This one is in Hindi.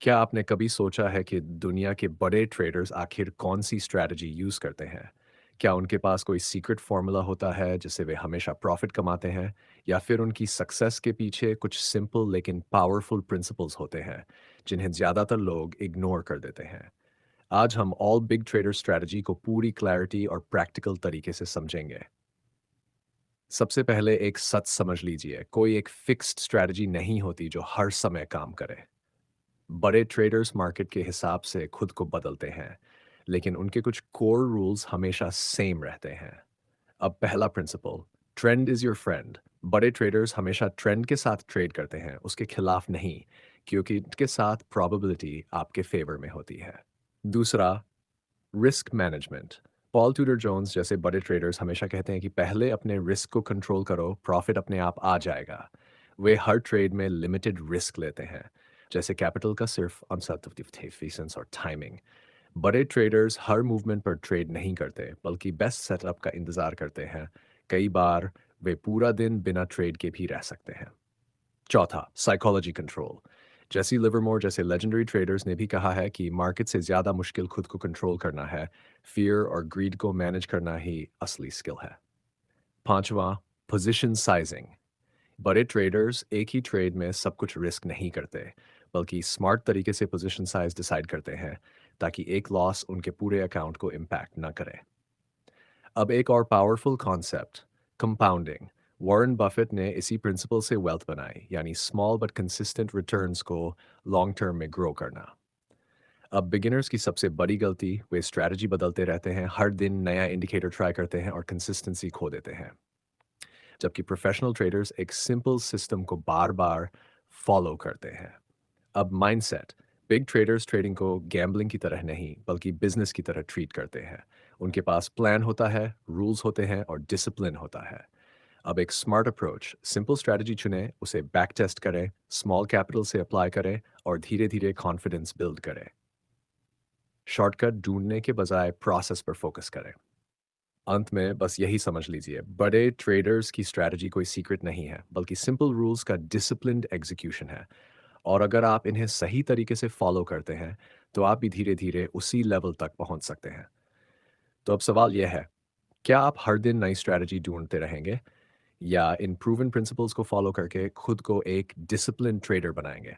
क्या आपने कभी सोचा है कि दुनिया के बड़े ट्रेडर्स आखिर कौन सी स्ट्रैटेजी यूज़ करते हैं? क्या उनके पास कोई सीक्रेट फ़ॉर्मूला होता है जिससे वे हमेशा प्रॉफ़िट कमाते हैं? या फिर उनकी सक्सेस के पीछे कुछ सिंपल लेकिन पावरफुल प्रिंसिपल्स होते हैं, जिन्हें ज़्यादातर लोग इग्नोर कर देते हैं? आज हम ऑल बिग ट्रेडर स्ट्रैटेजी को पूरी क्लैरिटी और प्रैक्टिकल तरीके से समझेंगे। सबसे पहले एक सच समझ लीजिए, कोई एक फिक्स्ड स्ट्रैटेजी नहीं होती जो हर समय काम करे। बड़े ट्रेडर्स मार्केट के हिसाब से खुद को बदलते हैं, लेकिन उनके कुछ कोर रूल्स हमेशा सेम रहते हैं। अब पहला principle, trend is your friend. बड़े ट्रेडर्स हमेशा ट्रेंड के साथ ट्रेड करते हैं, उसके खिलाफ नहीं, क्योंकि इसके साथ प्रोबेबिलिटी आपके फेवर में होती है। दूसरा, risk management. Paul Tudor Jones जैसे बड़े ट्रेडर्स हमेशा कहते हैं कि पहले अपने रिस्क को कंट्रोल करो, प्रॉफिट अपने आप आ जाएगा। वे हर ट्रेड में लिमिटेड रिस्क लेते हैं, जैसे कैपिटल का सिर्फ अनसर्टेनिटी और टाइमिंग। बड़े ट्रेडर्स हर मूवमेंट पर ट्रेड नहीं करते, बल्कि बेस्ट सेटअप का इंतजार करते हैं। कई बार वे पूरा दिन बिना ट्रेड के भी रह सकते हैं। चौथा, साइकोलॉजी कंट्रोल। जेसी लिवरमोर जैसे लेजेंडरी ट्रेडर्स ने भी कहा है कि मार्केट से ज़्यादा मुश्किल खुद को कंट्रोल करना है। फियर और ग्रीड को मैनेज करना ही असली स्किल है। पांचवा, पोजीशन साइजिंग। बड़े ट्रेडर्स एक ही ट्रेड में सब कुछ रिस्क नहीं करते, बल्कि स्मार्ट तरीके से पोजीशन साइज डिसाइड करते हैं, ताकि एक लॉस उनके पूरे अकाउंट को इम्पैक्ट ना करे। अब एक और powerful concept, compounding. Warren Buffett ने इसी प्रिंसिपल से वेल्थ बनाई, यानी स्मॉल बट कंसिस्टेंट रिटर्न्स को लॉन्ग टर्म में ग्रो करना। अब बिगिनर्स की सबसे बड़ी गलती, वे स्ट्रैटेजी बदलते रहते हैं, हर दिन नया इंडिकेटर ट्राई करते हैं और कंसिस्टेंसी खो देते हैं। जबकि प्रोफेशनल ट्रेडर्स एक सिंपल सिस्टम को बार बार फॉलो करते हैं। अब माइंडसेट, बिग ट्रेडर्स ट्रेडिंग को गैम्बलिंग की तरह नहीं, बल्कि बिजनेस की तरह ट्रीट करते हैं। उनके पास प्लान होता है, रूल्स होते हैं और डिसिप्लिन होता है। अब एक स्मार्ट अप्रोच, सिंपल स्ट्रैटेजी चुनें, उसे बैक टेस्ट करें, स्मॉल कैपिटल से अप्लाई करें और धीरे धीरे कॉन्फिडेंस बिल्ड करें। शॉर्टकट ढूंढने के बजाय प्रोसेस पर फोकस करें। अंत में बस यही समझ लीजिए, बड़े ट्रेडर्स की स्ट्रैटेजी कोई सीक्रेट नहीं है, बल्कि सिंपल रूल्स का डिसिप्लिन्ड एग्जीक्यूशन है। और अगर आप इन्हें सही तरीके से फॉलो करते हैं, तो आप भी धीरे धीरे उसी लेवल तक पहुंच सकते हैं। तो अब सवाल यह है, क्या आप हर दिन नई स्ट्रैटेजी ढूंढते रहेंगे, या इन प्रूवन प्रिंसिपल्स को फॉलो करके खुद को एक डिसिप्लिन ट्रेडर बनाएंगे?